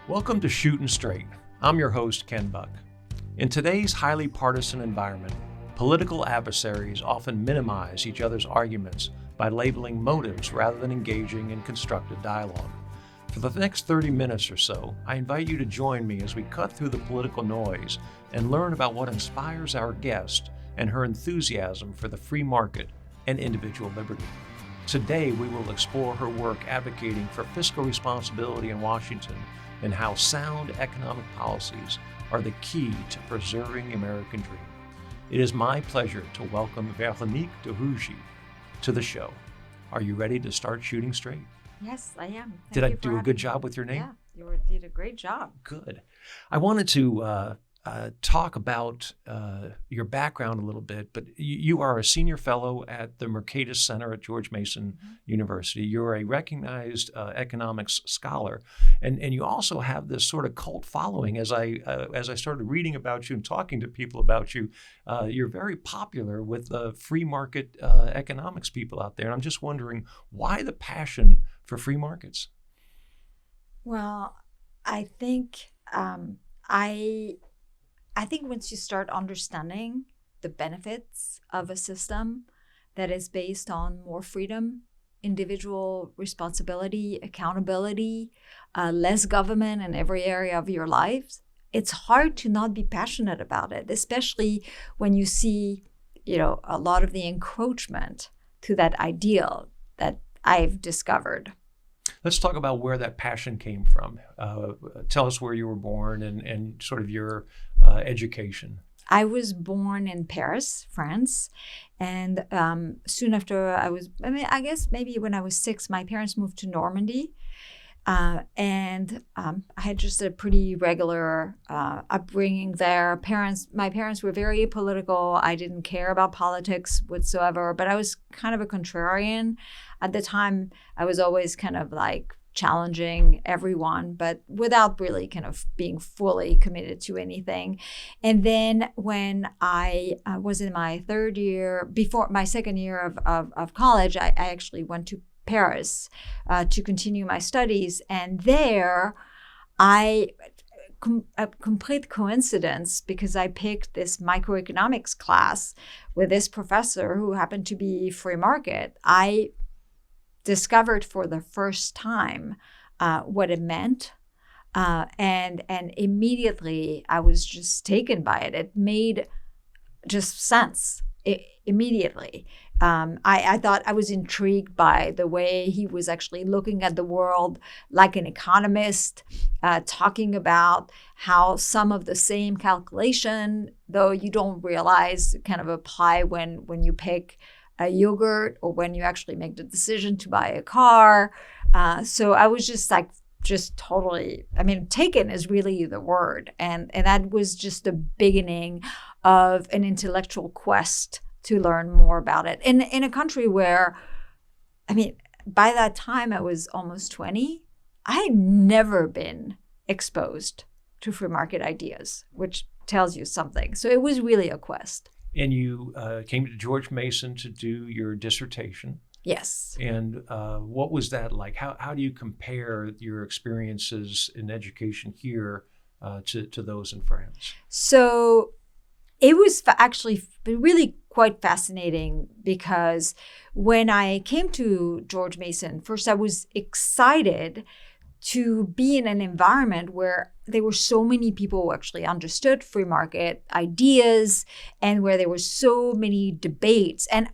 Welcome to Shootin' Straight. I'm your host, Ken Buck. In today's highly partisan environment, political adversaries often minimize each other's arguments by labeling motives rather than engaging in constructive dialogue. For the next 30 minutes or so, I invite you to join me as we cut through the political noise and learn about what inspires our guest and her enthusiasm for the free market and individual liberty. Today, we will explore her work advocating for fiscal responsibility in Washington and how sound economic policies are the key to preserving the American dream. It is my pleasure to welcome Veronique de Rugy to the show. Are you ready to start shooting straight? Yes, I am. Did I do a good job with your name? Yeah, you did a great job. Good. I wanted to talk about your background a little bit, but you are a senior fellow at the Mercatus Center at George Mason University. You're a recognized economics scholar, and you also have this sort of cult following. As I started reading about you and talking to people about you, you're very popular with the free market economics people out there. And I'm just wondering, why the passion for free markets? Well, I think I think once you start understanding the benefits of a system that is based on more freedom, individual responsibility, accountability, less government in every area of your lives, it's hard to not be passionate about it, especially when you see, a lot of the encroachment to that ideal that I've discovered. Let's talk about where that passion came from. Tell us where you were born and sort of your education. I was born in Paris, France, and soon after I guess maybe when I was 6, my parents moved to Normandy, and I had just a pretty regular upbringing there. My parents were very political. I didn't care about politics whatsoever, but I was kind of a contrarian. At the time, I was always kind of like challenging everyone, but without really kind of being fully committed to anything. And then when I was in my third year, before my second year of college, I actually went to Paris to continue my studies. And there, a complete coincidence, because I picked this microeconomics class with this professor who happened to be free market, I discovered for the first time what it meant. And immediately I was just taken by it. It made just sense immediately. I thought I was intrigued by the way he was actually looking at the world like an economist, talking about how some of the same calculation, though you don't realize, kind of apply when you pick a yogurt or when you actually make the decision to buy a car. So I was just totally, taken is really the word. And that was just the beginning of an intellectual quest to learn more about it. In a country where, by that time I was almost 20, I had never been exposed to free market ideas, which tells you something. So it was really a quest. And you came to George Mason to do your dissertation. Yes. And what was that like? How do you compare your experiences in education here to those in France? So it was actually really quite fascinating, because when I came to George Mason, first I was excited to be in an environment where there were so many people who actually understood free market ideas, and where there were so many debates. And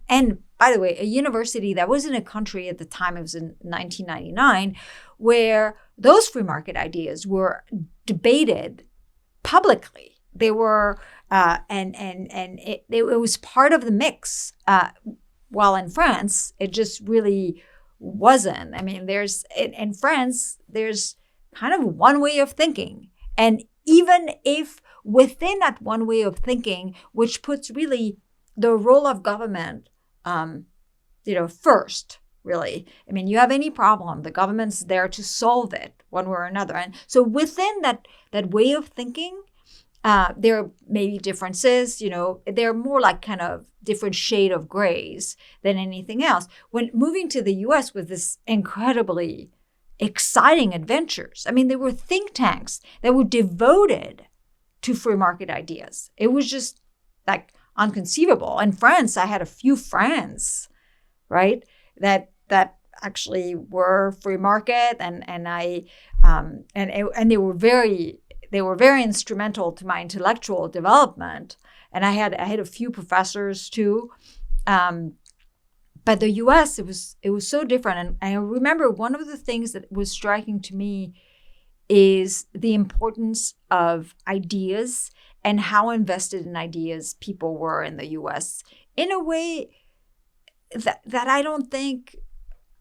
by the way, a university that was in a country at the time, it was in 1999, where those free market ideas were debated publicly. They were, it was part of the mix. While in France, it just really wasn't. In France, there's kind of one way of thinking. And even if within that one way of thinking, which puts really the role of government, first, really. You have any problem, the government's there to solve it one way or another. And so within that way of thinking, there may be differences, they're more like kind of different shade of grays than anything else. When moving to the US with this incredibly exciting adventures. I mean, there were think tanks that were devoted to free market ideas. It was just like unconceivable. In France, I had a few friends, right, that actually were free market, and they were very instrumental to my intellectual development. And I had a few professors too. But the U.S., it was so different. And I remember one of the things that was striking to me is the importance of ideas and how invested in ideas people were in the U.S. in a way that I don't think,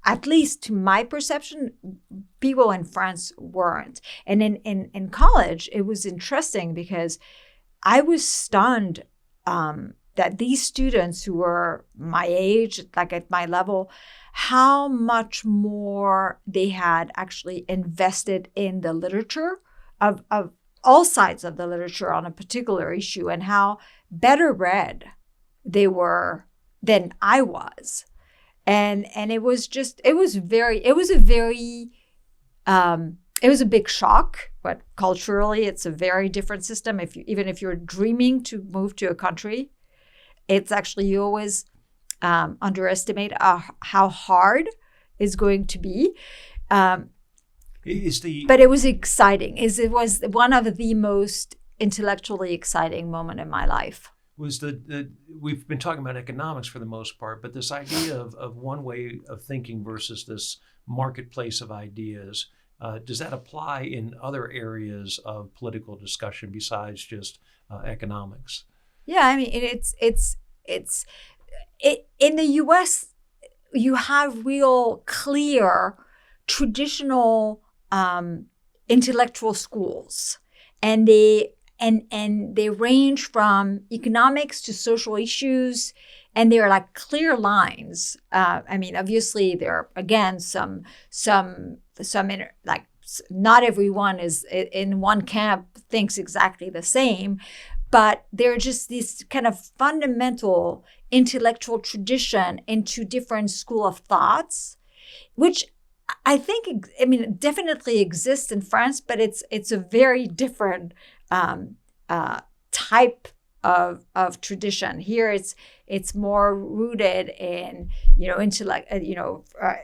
at least to my perception, people in France weren't. And in college, it was interesting because I was stunned that these students who were my age, like at my level, how much more they had actually invested in the literature of all sides of the literature on a particular issue, and how better read they were than I was. And it was a big shock, but culturally it's a very different system. Even if you're dreaming to move to a country, it's actually, you always underestimate how hard it's going to be. But it was exciting. It was one of the most intellectually exciting moment in my life. Was we've been talking about economics for the most part, but this idea of one way of thinking versus this marketplace of ideas, does that apply in other areas of political discussion besides just economics? Yeah, I mean, it's in the U.S. you have real clear traditional intellectual schools, and they range from economics to social issues, and they're like clear lines. I mean, obviously there are, again, some not everyone is in one camp thinks exactly the same, but they're just this kind of fundamental intellectual tradition into different school of thoughts, which I think, I mean, definitely exists in France, but it's a very different type of tradition. Here, it's more rooted in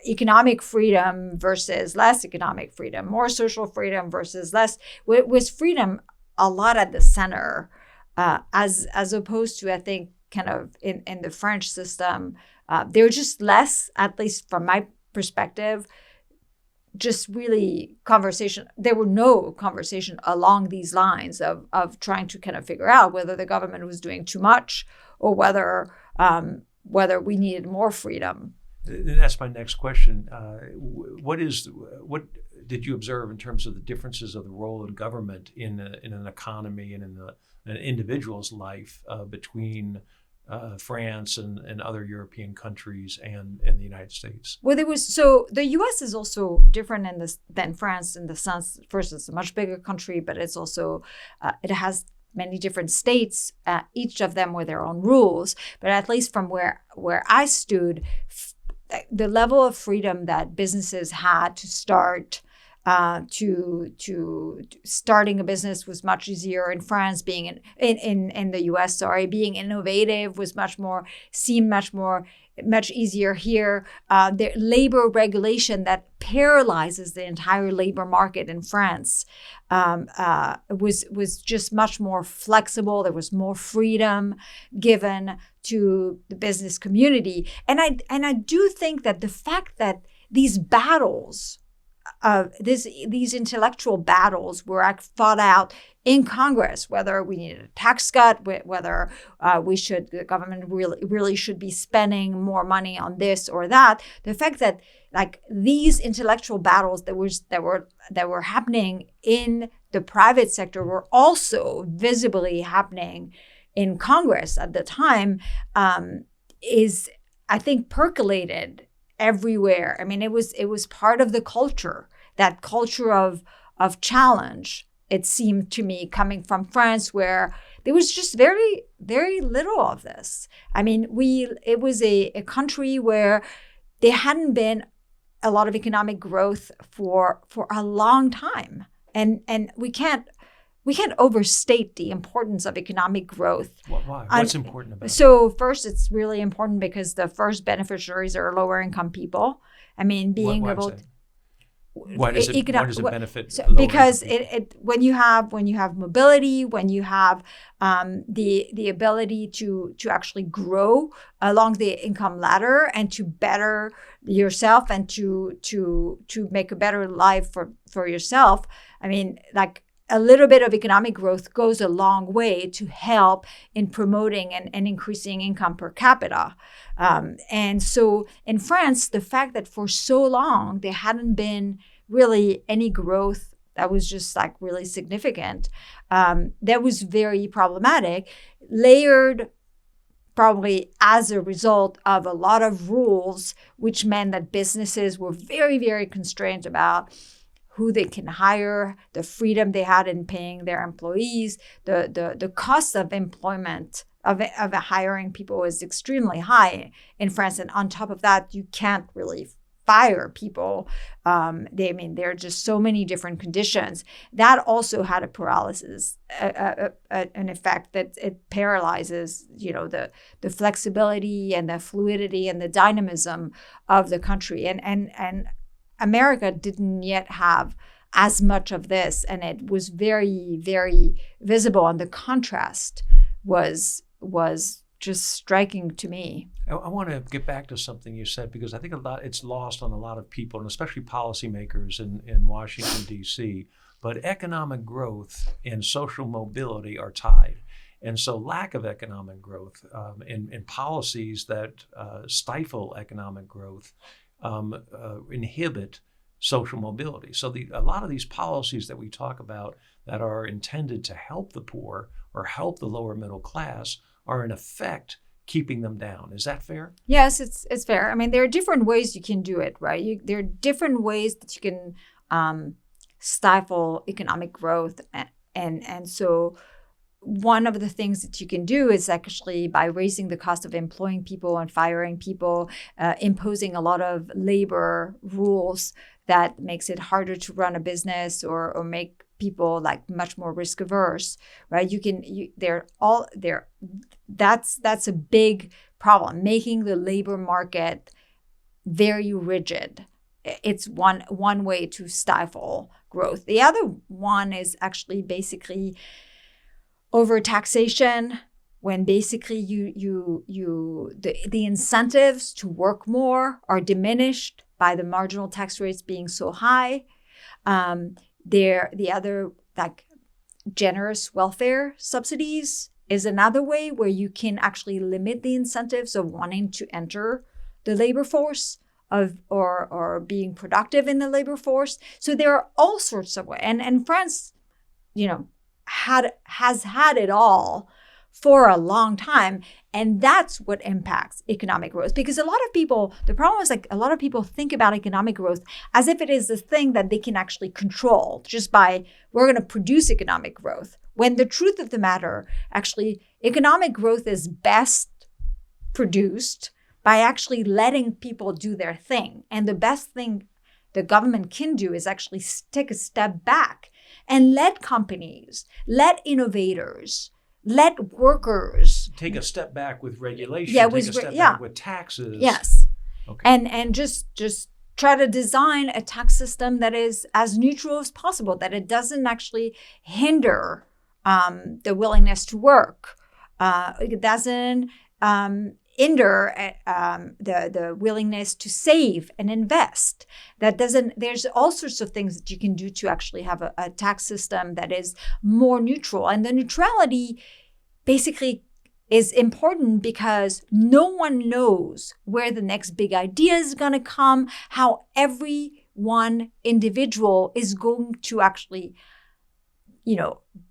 economic freedom versus less economic freedom, more social freedom versus less, with freedom a lot at the center, as opposed to, I think, kind of in the French system, they're just less, at least from my perspective, just really conversation. There were no conversation along these lines of trying to kind of figure out whether the government was doing too much or whether we needed more freedom. That's my next question. What did you observe in terms of the differences of the role of government in an economy and in an individual's life between France and other European countries and the United States? Well, the U.S. is also different than France in the sense, first, it's a much bigger country, but it's also it has many different states, each of them with their own rules. But at least from where I stood, the level of freedom that businesses had to start. To starting a business was much easier in France. Being in the U.S., being innovative was much easier here. The labor regulation that paralyzes the entire labor market in France was just much more flexible. There was more freedom given to the business community, and I do think that the fact that these battles. These intellectual battles were fought out in Congress, whether we needed a tax cut, whether the government really should be spending more money on this or that. The fact that like these intellectual battles that were happening in the private sector were also visibly happening in Congress at the time is, I think, percolated everywhere. I mean, it was part of the culture, that culture of challenge. It seemed to me coming from France, where there was just very, very little of this. I mean, it was a country where there hadn't been a lot of economic growth for a long time. And we can't overstate the importance of economic growth. Why? What's important about it? So first, it's really important because the first beneficiaries are lower income people. I mean, being able to. Why does it benefit? Because when you have mobility, when you have the ability to actually grow along the income ladder and to better yourself and to make a better life for yourself. I mean, like, a little bit of economic growth goes a long way to help in promoting and increasing income per capita. And so in France, the fact that for so long there hadn't been really any growth that was just like really significant, that was very problematic, layered probably as a result of a lot of rules, which meant that businesses were very, very constrained about who they can hire, the freedom they had in paying their employees, the cost of employment of hiring people was extremely high in France. And on top of that, you can't really fire people. There are just so many different conditions. That also had a paralysis, an effect that it paralyzes, the flexibility and the fluidity and the dynamism of the country. And America didn't yet have as much of this, and it was very, very visible. And the contrast was just striking to me. I want to get back to something you said, because I think it's lost on a lot of people, and especially policymakers in Washington, D.C. But economic growth and social mobility are tied. And so lack of economic growth and policies that stifle economic growth inhibit social mobility. So a lot of these policies that we talk about that are intended to help the poor or help the lower middle class are in effect keeping them down. Is that fair? Yes, it's fair. I mean, there are different ways you can do it, right? There are different ways that you can stifle economic growth. And so one of the things that you can do is actually by raising the cost of employing people and firing people, imposing a lot of labor rules that makes it harder to run a business or make people like much more risk averse, right? That's a big problem, making the labor market very rigid. It's one way to stifle growth. The other one is actually basically overtaxation, when basically the incentives to work more are diminished by the marginal tax rates being so high. The other, like, generous welfare subsidies is another way where you can actually limit the incentives of wanting to enter the labor force or being productive in the labor force. So there are all sorts of ways. And France, has had it all for a long time. And that's what impacts economic growth. Because the problem is, like, a lot of people think about economic growth as if it is the thing that they can actually control just by, we're going to produce economic growth. When the truth of the matter, actually, economic growth is best produced by actually letting people do their thing. And the best thing the government can do is actually take a step back and let companies, let innovators, let workers take a step back with regulation, take a step back with taxes. Yes. Okay. And just try to design a tax system that is as neutral as possible, that it doesn't actually hinder the willingness to work. It doesn't hinder the willingness to save and invest. There's all sorts of things that you can do to actually have a tax system that is more neutral. And the neutrality basically is important because no one knows where the next big idea is going to come, how every one individual is going to actually,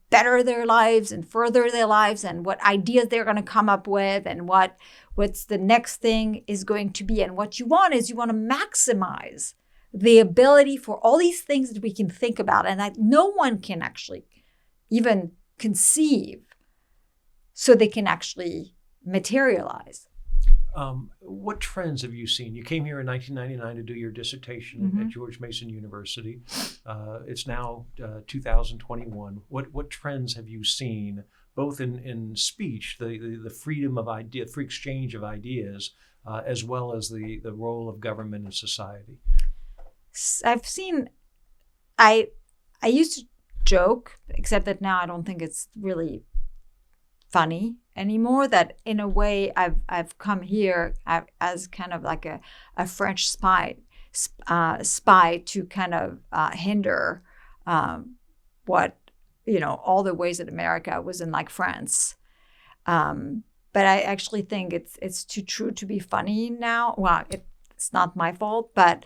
better their lives and further their lives, and what ideas they're going to come up with, and what's the next thing is going to be. And what you want to maximize the ability for all these things that we can think about and that no one can actually even conceive, so they can actually materialize. What trends have you seen? You came here in 1999 to do your dissertation at George Mason University. It's now 2021. What trends have you seen, both in speech, the freedom of idea, free exchange of ideas, as well as the role of government in society? I've seen. I used to joke, except that now I don't think it's really funny anymore, that in a way I've come here as kind of like a French spy to kind of hinder what, all the ways that America was in like France. But I actually think it's too true to be funny now. Well, it's not my fault, but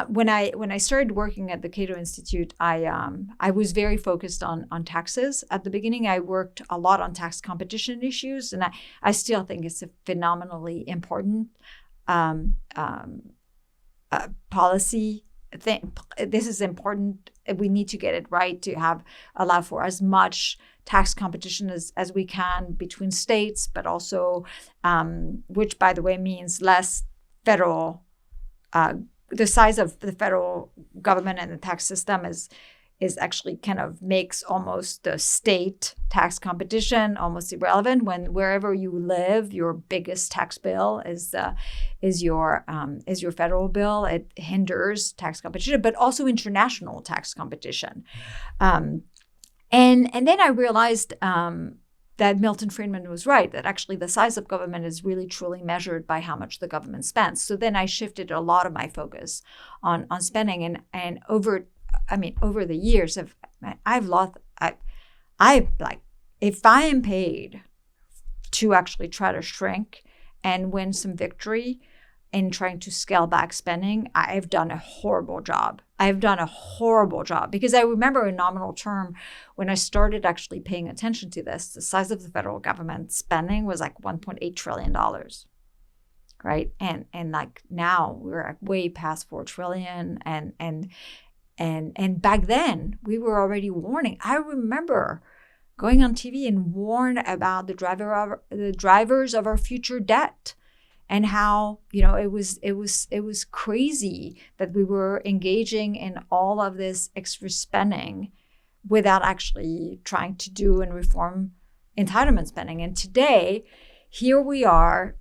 when I started working at the Cato Institute, I was very focused on taxes. At the beginning, I worked a lot on tax competition issues, and I still think it's a phenomenally important policy thing. This is important. We need to get it right to allow for as much tax competition as we can between states, but also, which by the way means less federal. The size of the federal government and the tax system is actually kind of makes almost the state tax competition almost irrelevant. When wherever you live, your biggest tax bill is your federal bill. It hinders tax competition, but also international tax competition. And then I realized that Milton Friedman was right, that actually the size of government is really truly measured by how much the government spends. So then I shifted a lot of my focus on spending, and over the years if I am paid to actually try to shrink and win some victory in trying to scale back spending, I've done a horrible job. Because I remember in nominal term, when I started actually paying attention to this, the size of the federal government spending was like $1.8 trillion, right? And like now we're like way past 4 trillion. And back then we were already warning. I remember going on TV and warn about the drivers of our future debt. And how, it was crazy that we were engaging in all of this extra spending without actually trying to do and reform entitlement spending. And today, here we are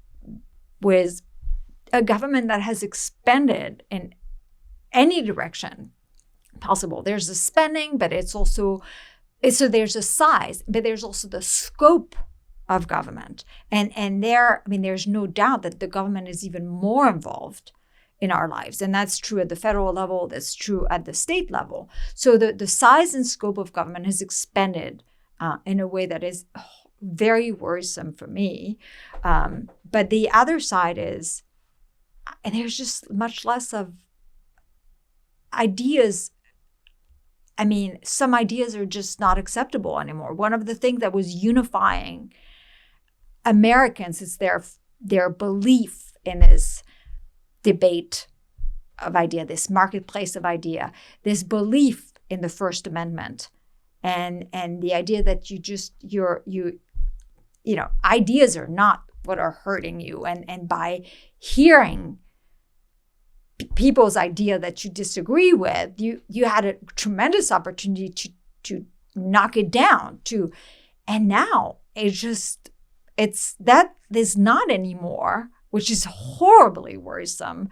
with a government that has expended in any direction possible. There's the spending, but there's a size, but there's also the scope of government. And there's no doubt that the government is even more involved in our lives. And that's true at the federal level, that's true at the state level. So the size and scope of government has expanded in a way that is very worrisome for me. But the other side is, and there's just much less of ideas. Some ideas are just not acceptable anymore. One of the things that was unifying Americans is their belief in this debate of idea, this marketplace of idea, this belief in the First Amendment, and the idea that ideas are not what are hurting you, and by hearing people's idea that you disagree with, you had a tremendous opportunity to knock it down. And now that is not anymore, which is horribly worrisome,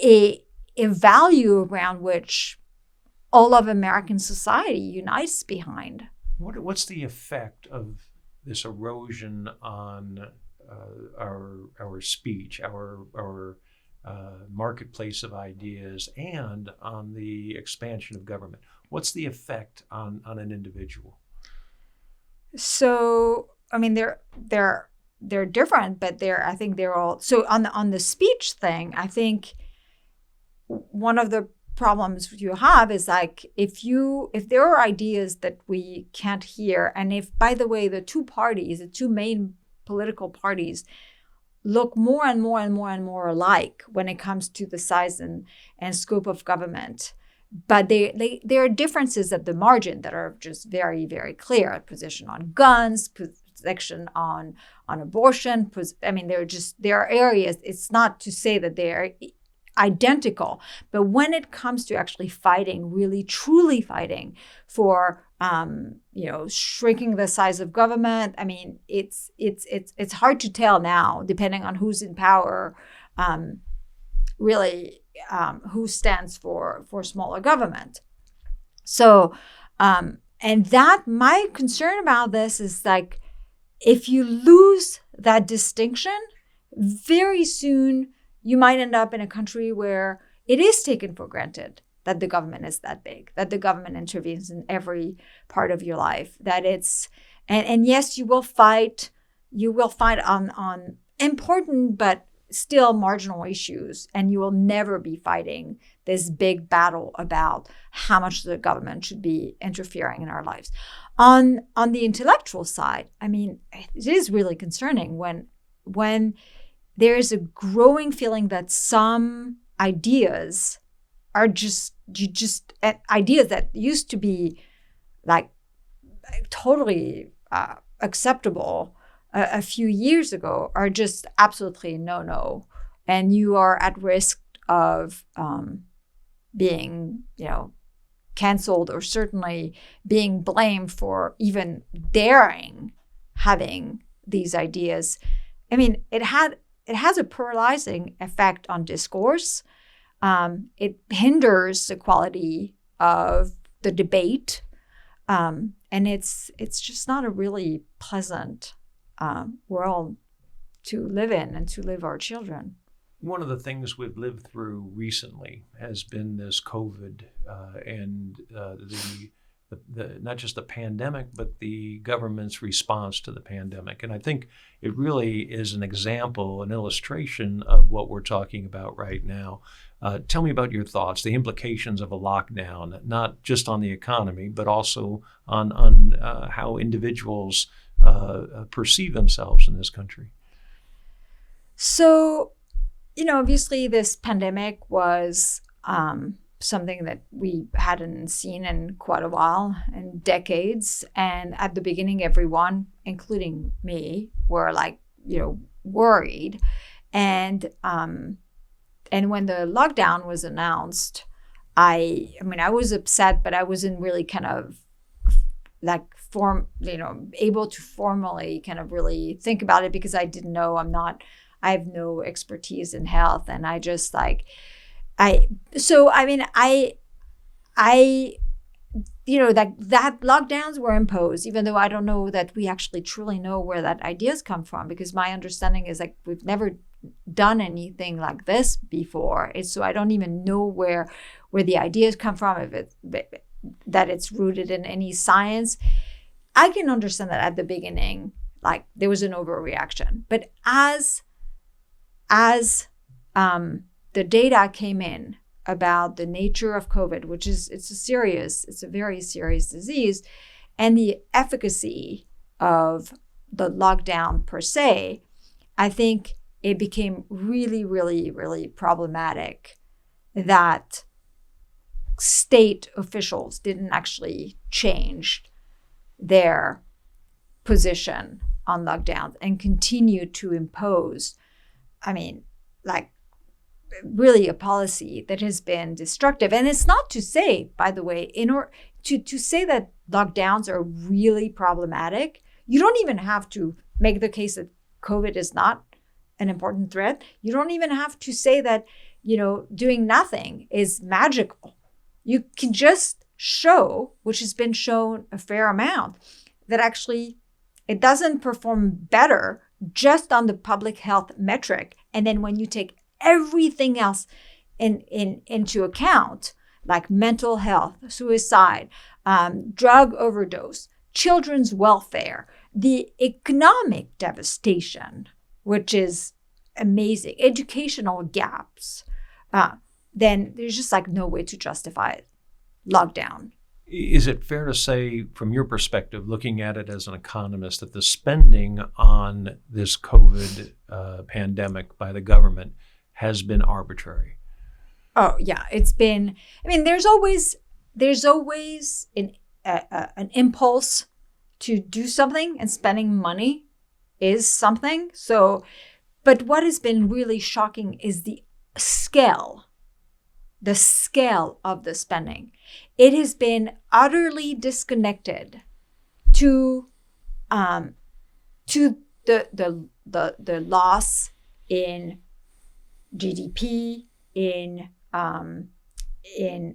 a value around which all of American society unites behind. What's the effect of this erosion on our speech, our marketplace of ideas, and on the expansion of government? What's the effect on an individual? So, they're different, but I think they're all. So on the speech thing, I think one of the problems you have is like if there are ideas that we can't hear, and if, by the way, the two main political parties look more and more and more and more alike when it comes to the size and scope of government. But there are differences at the margin that are just very, very clear. Position on guns, section on abortion. I mean, there are areas. It's not to say that they're identical, but when it comes to actually fighting, really truly fighting for shrinking the size of government, I mean, it's hard to tell now, depending on who's in power, who stands for smaller government. So, and that my concern about this is like, if you lose that distinction, very soon you might end up in a country where it is taken for granted that the government is that big, that the government intervenes in every part of your life, that it's, and yes, you will fight on important but still marginal issues, and you will never be fighting this big battle about how much the government should be interfering in our lives. On the intellectual side, I mean, it is really concerning when there is a growing feeling that some ideas are just ideas that used to be like totally acceptable a few years ago are just absolutely no, and you are at risk of being, canceled, or certainly being blamed for even daring having these ideas. I mean, it has a paralyzing effect on discourse. It hinders the quality of the debate, and it's just not a really pleasant world to live in and to live our children. One of the things we've lived through recently has been this COVID and the not just the pandemic, but the government's response to the pandemic. And I think it really is an example, an illustration of what we're talking about right now. Tell me about your thoughts, the implications of a lockdown, not just on the economy, but also on how individuals perceive themselves in this country. So, obviously this pandemic was something that we hadn't seen in quite a while, in decades. And at the beginning, everyone, including me, were worried. And when the lockdown was announced, I was upset, but I wasn't really kind of able to formally kind of really think about it, because I didn't know, I have no expertise in health. And I just that lockdowns were imposed, even though I don't know that we actually truly know where that ideas come from, because my understanding is we've never done anything like this before. So I don't even know where the ideas come from, that it's rooted in any science. I can understand that at the beginning, there was an overreaction. But as the data came in about the nature of COVID, which is it's a very serious disease, and the efficacy of the lockdown per se, I think it became really, really, really problematic that state officials didn't actually change their position on lockdowns and continue to impose, really a policy that has been destructive. And it's not to say, by the way, to say that lockdowns are really problematic, you don't even have to make the case that COVID is not an important threat. You don't even have to say that, doing nothing is magical. You can just show, which has been shown a fair amount, that actually it doesn't perform better just on the public health metric. And then when you take everything else into account, like mental health, suicide, drug overdose, children's welfare, the economic devastation, which is amazing, educational gaps, then there's just no way to justify lockdown. Is it fair to say, from your perspective, looking at it as an economist, that the spending on this COVID pandemic by the government has been arbitrary? Oh yeah, it's been. There's always an impulse to do something, and spending money is something. So, but what has been really shocking is the scale of the spending. It has been utterly disconnected to the loss in GDP, in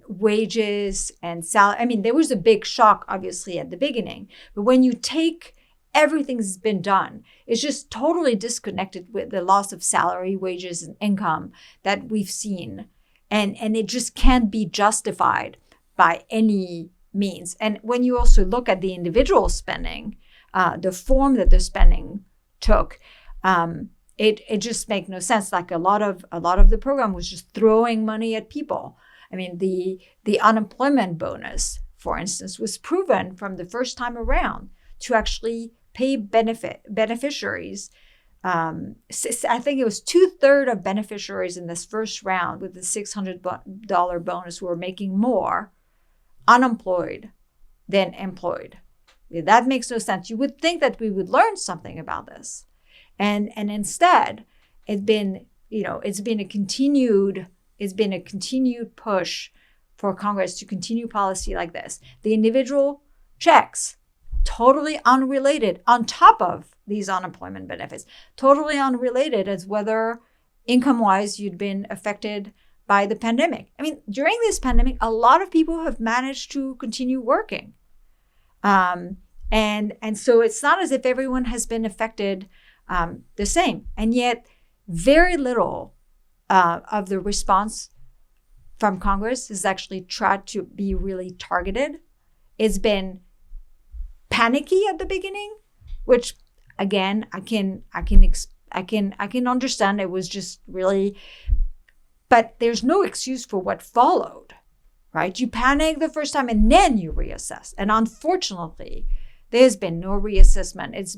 wages and salary. I mean, there was a big shock, obviously, at the beginning. But when you take everything that's been done, it's just totally disconnected with the loss of salary, wages, and income that we've seen. And it just can't be justified by any means. And when you also look at the individual spending, the form that the spending took, it just makes no sense. Like a lot of the program was just throwing money at people. I mean, the unemployment bonus, for instance, was proven from the first time around to actually pay beneficiaries. I think it was 2/3 of beneficiaries in this first round with the $600 bonus who were making more unemployed than employed. That makes no sense. You would think that we would learn something about this. And instead, it's been a continued push for Congress to continue policy like this. The individual checks, totally unrelated, on top of these unemployment benefits, totally unrelated as whether income-wise you'd been affected by the pandemic. I mean, during this pandemic, a lot of people have managed to continue working. And so it's not as if everyone has been affected the same. And yet, very little of the response from Congress has actually tried to be really targeted. It's been panicky at the beginning, which again I can understand. It was just really, but there's no excuse for what followed, right? You panic the first time and then you reassess. And unfortunately, there's been no reassessment. It's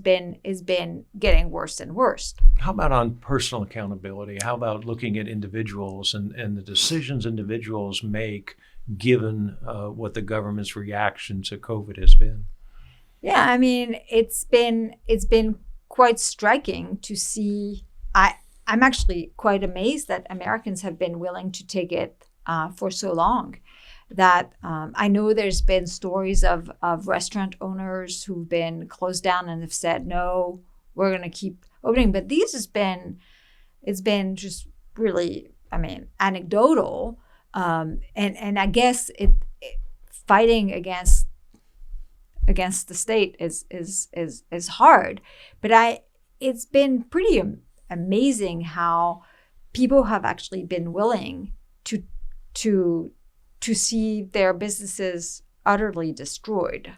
been getting worse and worse. How about on personal accountability? How about looking at individuals and the decisions individuals make given what the government's reaction to COVID has been? Yeah, I mean, it's been quite striking to see. I'm actually quite amazed that Americans have been willing to take it for so long. That I know there's been stories of restaurant owners who've been closed down and have said, no, we're going to keep opening. But it's been just really, I mean, anecdotal. And I guess fighting against the state is hard. But it's been pretty amazing how people have actually been willing to see their businesses utterly destroyed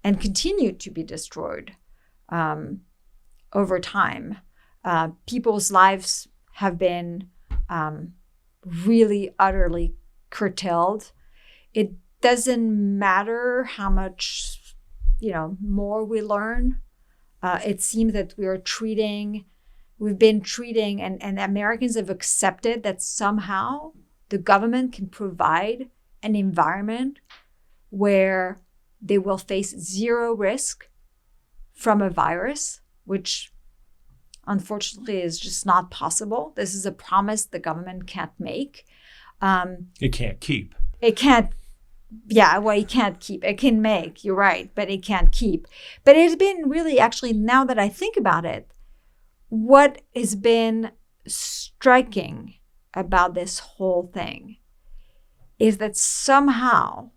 and continue to be destroyed over time. People's lives have been really utterly curtailed. It doesn't matter how much more we learn. It seems that we've been treating, and Americans have accepted that somehow the government can provide an environment where they will face zero risk from a virus, which unfortunately is just not possible. This is a promise the government can't make. It can't keep. It can't. Yeah, well, it can't keep. It can make, you're right, but it can't keep. But it's been really, actually, now that I think about it, what has been striking about this whole thing is that somehow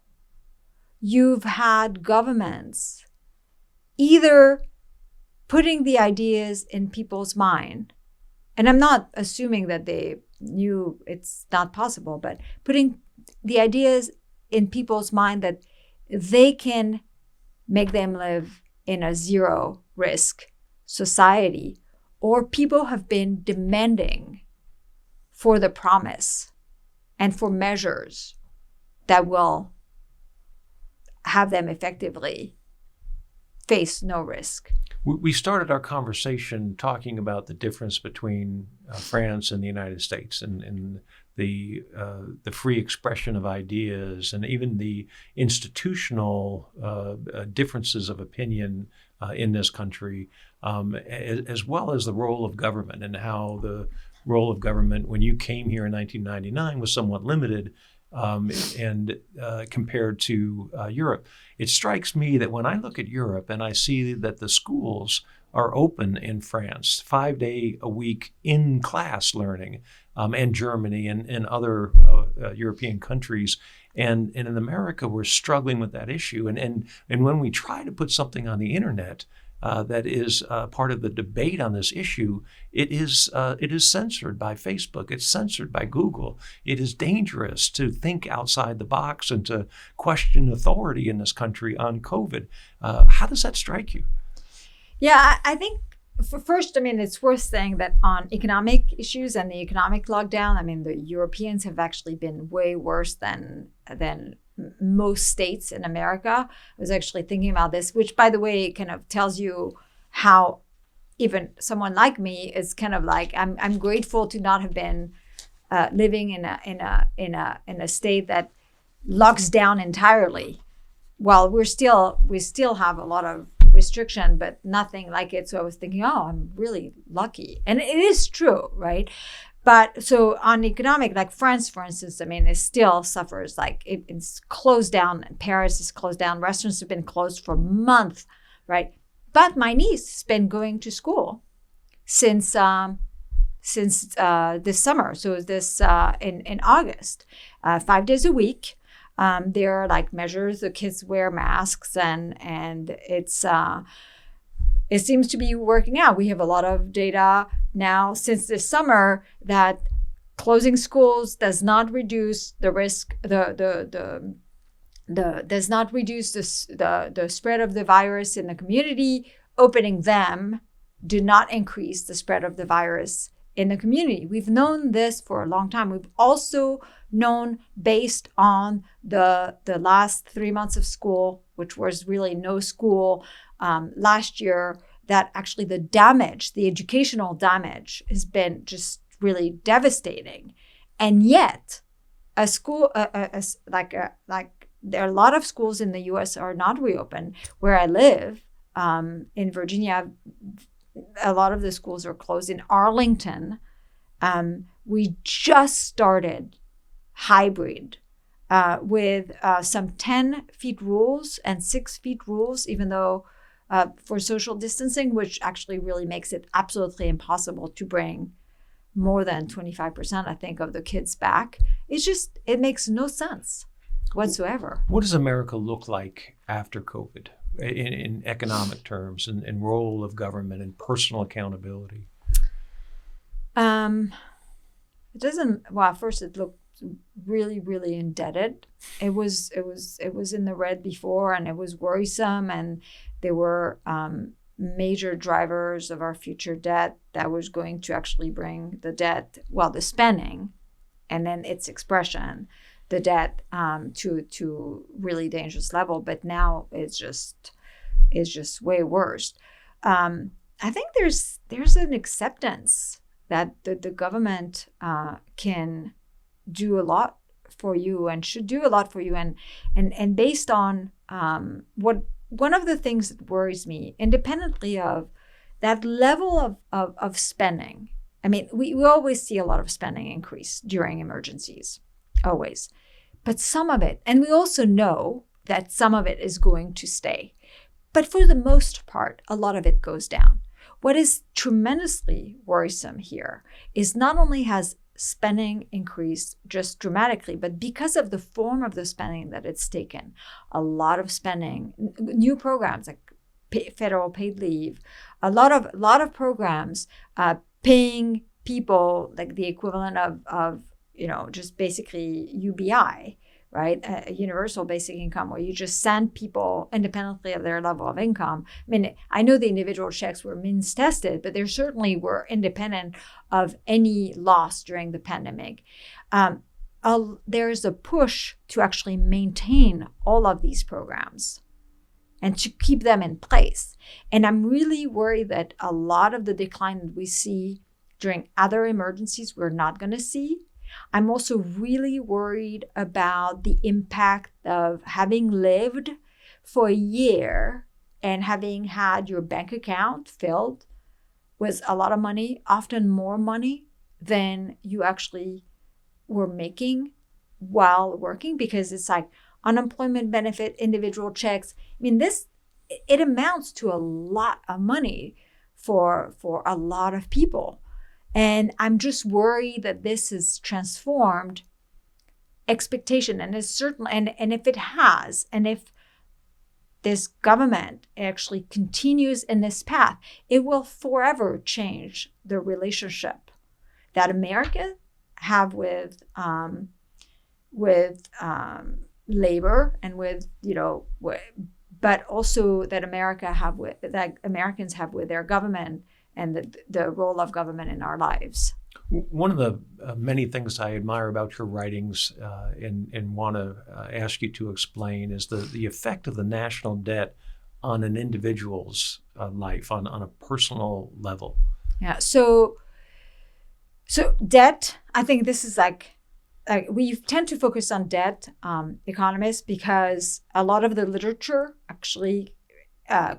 you've had governments either putting the ideas in people's mind, and I'm not assuming that they knew it's not possible, but putting the ideas in people's mind that they can make them live in a zero risk society, or people have been demanding for the promise and for measures that will have them effectively face no risk. We started our conversation talking about the difference between France and the United States and the free expression of ideas, and even the institutional differences of opinion in this country, as well as the role of government and how the role of government when you came here in 1999 was somewhat limited and compared to Europe. It strikes me that when I look at Europe and I see that the schools are open in France, 5-day-a-week in-class learning, and Germany and other European countries. And in America, we're struggling with that issue. And when we try to put something on the internet that is part of the debate on this issue, it is censored by Facebook. It's censored by Google. It is dangerous to think outside the box and to question authority in this country on COVID. How does that strike you? Yeah, I think first, it's worth saying that on economic issues and the economic lockdown, the Europeans have actually been way worse than most states in America. I was actually thinking about this, which, by the way, kind of tells you how even someone like me is kind of like, I'm grateful to not have been living in a state that locks down entirely. While we still have a lot of restriction, but nothing like it. So I was thinking, I'm really lucky. And it is true, right? But so on economic, like France, for instance, it still suffers. Like it's closed down. Paris is closed down. Restaurants have been closed for months, right? But my niece has been going to school since this summer. So this in August, 5 days a week. There are like measures. The kids wear masks, and it seems to be working out. We have a lot of data now since this summer that closing schools does not reduce the risk. Does not reduce the spread of the virus in the community. Opening them do not increase the spread of the virus in the community. We've known this for a long time. We've also known, based on the last 3 months of school, which was really no school last year, that actually the educational damage has been just really devastating. And yet, there are a lot of schools in the U.S. are not reopened. Where I live in Virginia, a lot of the schools are closed. In Arlington, we just started hybrid with some 10 feet rules and 6 feet rules, even though for social distancing, which actually really makes it absolutely impossible to bring more than 25%, I think, of the kids back. It makes no sense whatsoever. What does America look like after COVID in economic terms and role of government and personal accountability? It doesn't. Well, first it looked really, really indebted. It was in the red before, and it was worrisome, and there were major drivers of our future debt that was going to actually bring the debt, the spending, and then its expression, the debt, to really dangerous level. But now it's just way worse. I think there's an acceptance that the government can do a lot for you and should do a lot for you, and based on one of the things that worries me, independently of that level of spending. We always see a lot of spending increase during emergencies, always, but some of it, and we also know that some of it is going to stay, but for the most part, a lot of it goes down. What is tremendously worrisome here is not only has spending increased just dramatically, but because of the form of the spending that it's taken, a lot of spending, new programs like federal paid leave, a lot of programs paying people like the equivalent of just basically UBI, right? A universal basic income, where you just send people independently of their level of income. I know the individual checks were means tested, but they certainly were independent of any loss during the pandemic. There's a push to actually maintain all of these programs and to keep them in place. And I'm really worried that a lot of the decline that we see during other emergencies we're not going to see, I'm also really worried about the impact of having lived for a year and having had your bank account filled with a lot of money, often more money than you actually were making while working, because it's like unemployment benefit, individual checks. I mean, it amounts to a lot of money for a lot of people. And I'm just worried that this has transformed expectation, and it's certain, and if it has, and if this government actually continues in this path, it will forever change the relationship that America have with labor and with, but also that Americans have with their government and the role of government in our lives. One of the many things I admire about your writings and want to ask you to explain is the effect of the national debt on an individual's life, on a personal level. Yeah. So debt, I think this is like we tend to focus on debt, economists, because a lot of the literature actually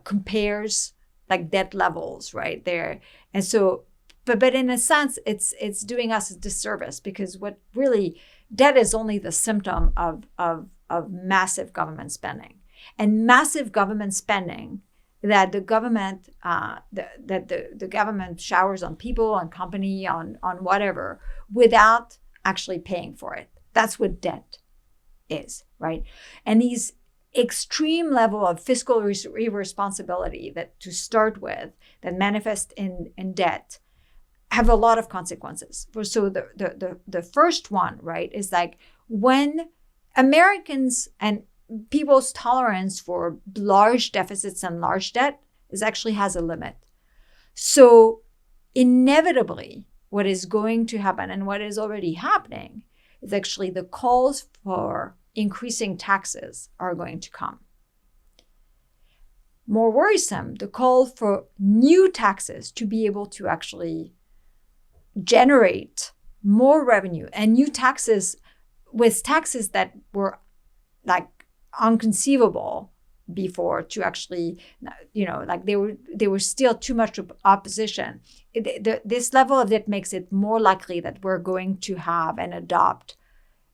compares like debt levels right there. And so, but in a sense, it's doing us a disservice, because what really debt is only the symptom of massive government spending, and massive government spending that the government the government showers on people, on company, on whatever, without actually paying for it. That's what debt is, right? And these extreme level of fiscal irresponsibility that to start with, that manifest in debt, have a lot of consequences. So the first one, right, is like when Americans and people's tolerance for large deficits and large debt actually has a limit. So inevitably, what is going to happen, and what is already happening, is actually the calls for increasing taxes are going to come. More worrisome, the call for new taxes to be able to actually generate more revenue, and new taxes with taxes that were like inconceivable before, to actually, like they were still too much opposition. This level of debt makes it more likely that we're going to have and adopt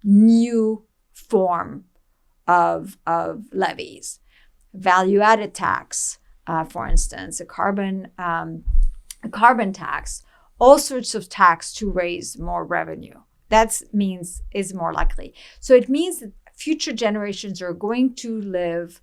new form of levies, value-added tax, for instance, a carbon tax, all sorts of tax to raise more revenue. That means is more likely. So it means that future generations are going to live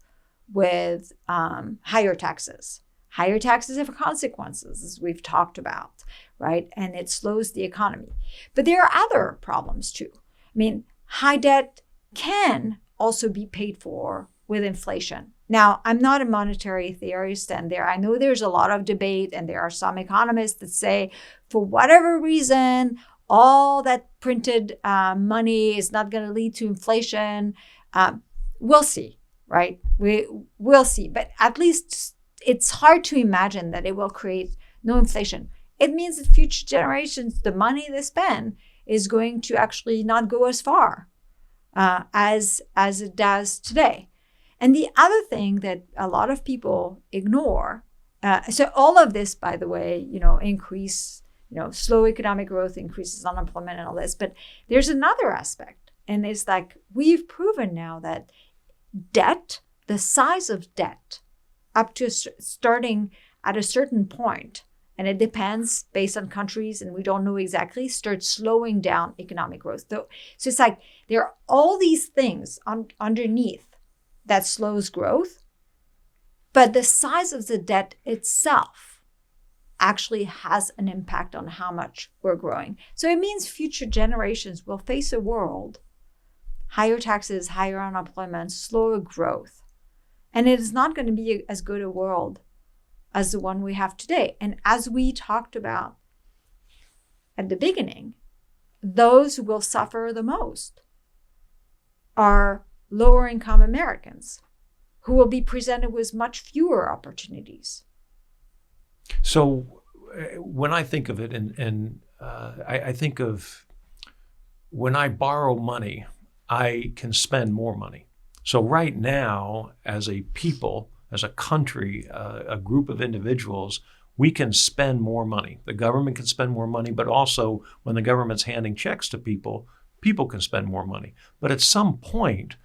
with higher taxes. Higher taxes have consequences, as we've talked about, right? And it slows the economy. But there are other problems too. I mean, high debt can also be paid for with inflation. Now, I'm not a monetary theorist, and I know there's a lot of debate, and there are some economists that say, for whatever reason, all that printed money is not going to lead to inflation. We'll see, right? We'll see. But at least it's hard to imagine that it will create no inflation. It means that future generations, the money they spend is going to actually not go as far as it does today. And the other thing that a lot of people ignore, so all of this, by the way, increase, slow economic growth increases unemployment and all this. But there's another aspect, and it's like we've proven now that debt, the size of debt, up to starting at a certain point, and it depends based on countries, and we don't know exactly, starts slowing down economic growth. So it's like there are all these things underneath that slows growth, but the size of the debt itself actually has an impact on how much we're growing. So it means future generations will face a world, higher taxes, higher unemployment, slower growth. And it is not going to be as good a world as the one we have today. And as we talked about at the beginning, those who will suffer the most are lower income Americans, who will be presented with much fewer opportunities. So when I think of it, and I think of when I borrow money, I can spend more money. So right now, as a people, as a country, a group of individuals, we can spend more money. The government can spend more money, but also when the government's handing checks to people, people can spend more money. But at some point,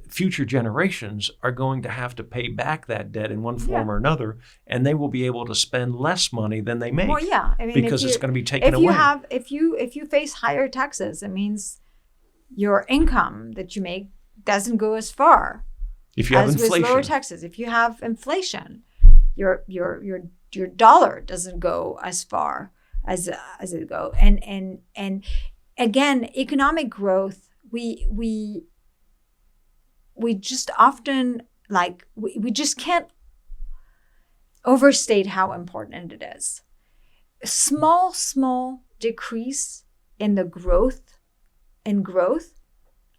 future generations are going to have to pay back that debt in one form or another, and they will be able to spend less money than they make. Well, yeah, I mean, because it's going to be taken away. If you face higher taxes, it means your income that you make doesn't go as far. If you have inflation, with lower taxes, if you have inflation, your dollar doesn't go as far as it go. And again, economic growth, we just often we just can't overstate how important it is. A small decrease in the growth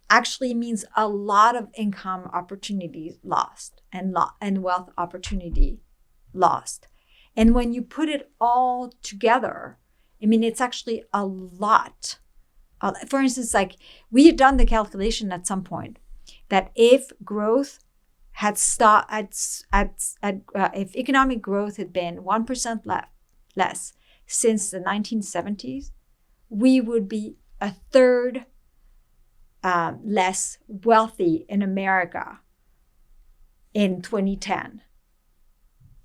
actually means a lot of income opportunities lost and wealth opportunity lost. And when you put it all together, I mean, it's actually a lot. For instance, like we had done the calculation at some point that if growth had if economic growth had been 1% less since the 1970s, we would be a third less wealthy in America in 2010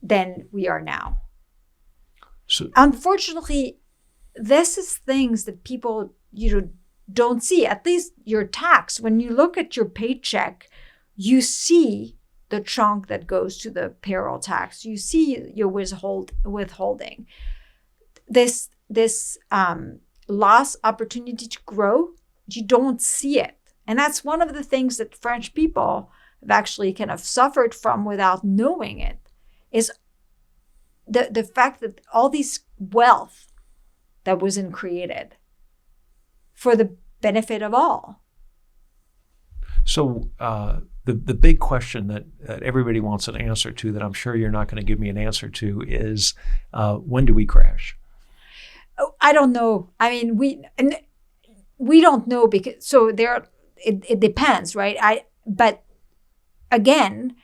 than we are now. So, unfortunately, this is things that people don't see. At least your tax, when you look at your paycheck, you see the chunk that goes to the payroll tax. You see your withholding. This loss opportunity to grow, you don't see it. And that's one of the things that French people have actually kind of suffered from without knowing it, is the fact that all this wealth that wasn't created for the benefit of all. So the big question that everybody wants an answer to, that I'm sure you're not going to give me an answer to, is when do we crash? Oh, I don't know. I mean, we don't know, because it depends, right? But again,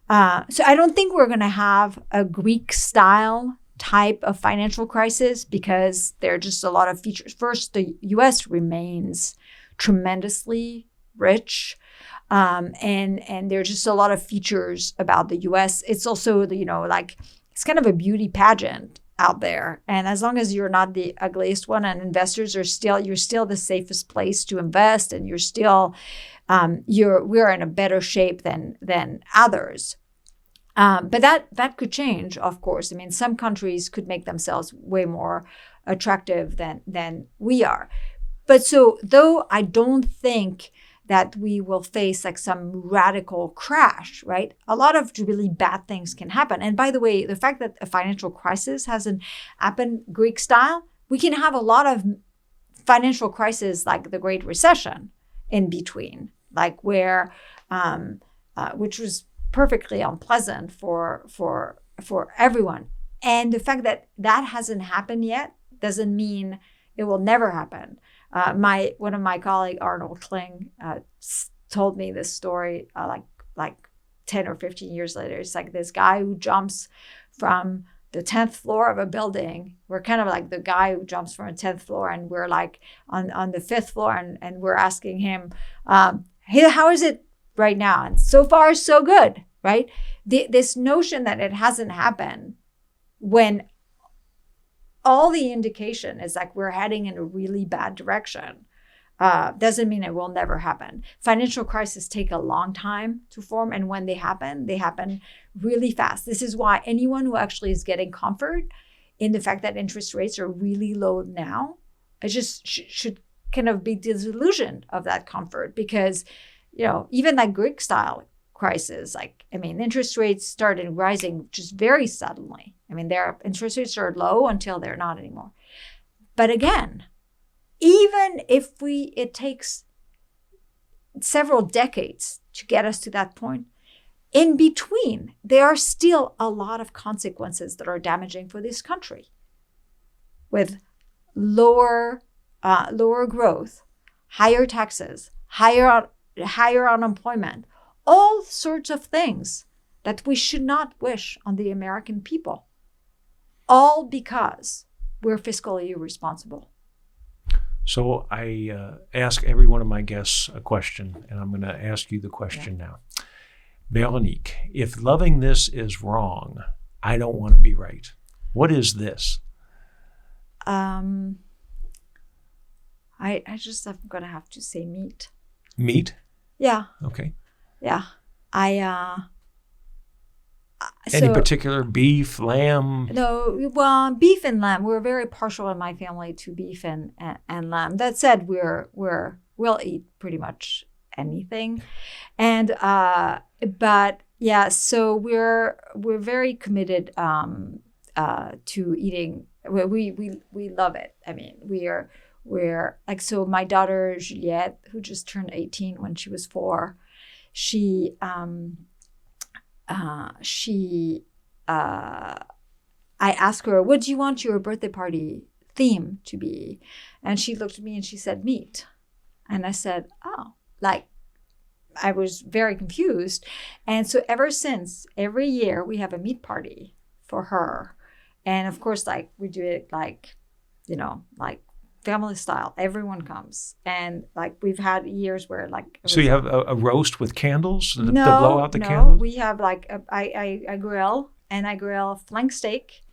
so I don't think we're going to have a Greek style type of financial crisis, because there are just a lot of features. First, the U.S. remains tremendously rich, and there's just a lot of features about the U.S. It's also, it's kind of a beauty pageant out there, and as long as you're not the ugliest one, and investors you're still the safest place to invest, and you're still we're in a better shape than others. But that could change, of course. I mean, some countries could make themselves way more attractive than we are. But so, though I don't think that we will face like some radical crash, right? A lot of really bad things can happen. And by the way, the fact that a financial crisis hasn't happened Greek style, we can have a lot of financial crises like the Great Recession in between, like where, which was perfectly unpleasant for everyone. And the fact that hasn't happened yet doesn't mean it will never happen. One of my colleagues, Arnold Kling, told me this story like 10 or 15 years later. It's like this guy who jumps from the 10th floor of a building. We're kind of like the guy who jumps from a 10th floor, and we're like on the 5th floor, and we're asking him, hey, how is it right now? And so far, so good, right? This notion that it hasn't happened when all the indication is like we're heading in a really bad direction, doesn't mean it will never happen. Financial crises take a long time to form, and when they happen really fast. This is why anyone who actually is getting comfort in the fact that interest rates are really low now, it just should kind of be disillusioned of that comfort, because even like Greek style crisis, interest rates started rising just very suddenly. Their interest rates are low until they're not anymore. But again, even if it takes several decades to get us to that point, in between, there are still a lot of consequences that are damaging for this country, with lower growth, higher taxes, higher unemployment, all sorts of things that we should not wish on the American people, all because we're fiscally irresponsible. So I ask every one of my guests a question, and I'm going to ask you the question now. Veronique, if loving this is wrong, I don't want to be right. What is this? I just am going to have to say meat. Meat? Yeah. Okay. Yeah. Any particular beef, lamb? No, well, beef and lamb. We're very partial in my family to beef and lamb. That said, we'll eat pretty much anything, and but yeah. So we're very committed to eating. We love it. I mean, we're like, so my daughter Juliette, who just turned 18 when she was 4, I asked her, what do you want your birthday party theme to be? And she looked at me and she said, meat. And I said, oh, like, I was very confused. And so ever since, every year we have a meat party for her. And of course, like, we do it like, like family style. Everyone comes. And like, we've had years where like. So you have a roast with candles to blow out the candles? candles? No, we have like, I grill, and I grill flank steak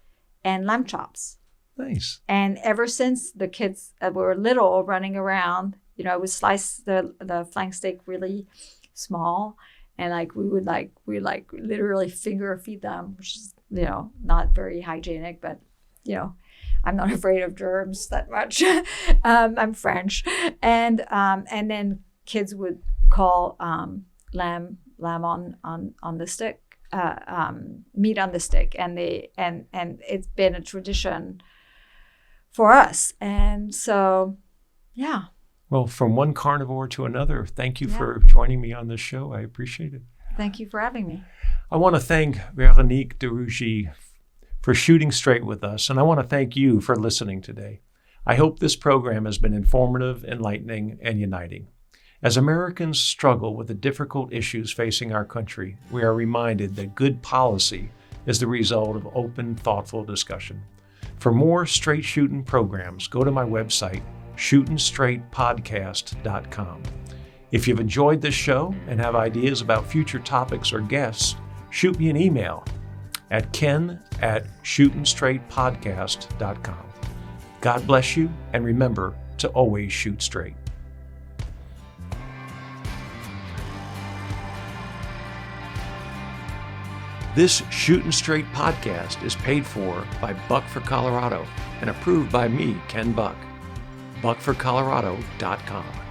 and lamb chops. Nice. And ever since the kids were little running around, I would slice the flank steak really small. And like, we literally finger feed them, which is, not very hygienic, but, I'm not afraid of germs that much. I'm French. And then kids would call lamb on the stick, meat on the stick. And it's been a tradition for us. And so, yeah. Well, from one carnivore to another, thank you for joining me on this show. I appreciate it. Thank you for having me. I want to thank Veronique de Rugy for shooting straight with us, and I want to thank you for listening today. I hope this program has been informative, enlightening, and uniting. As Americans struggle with the difficult issues facing our country, we are reminded that good policy is the result of open, thoughtful discussion. For more straight shooting programs, go to my website, shootinstraightpodcast.com. If you've enjoyed this show and have ideas about future topics or guests, shoot me an email at ken@shootinstraightpodcast.com. God bless you, and remember to always shoot straight. This Shootin' Straight podcast is paid for by Buck for Colorado and approved by me, Ken Buck. BuckforColorado.com.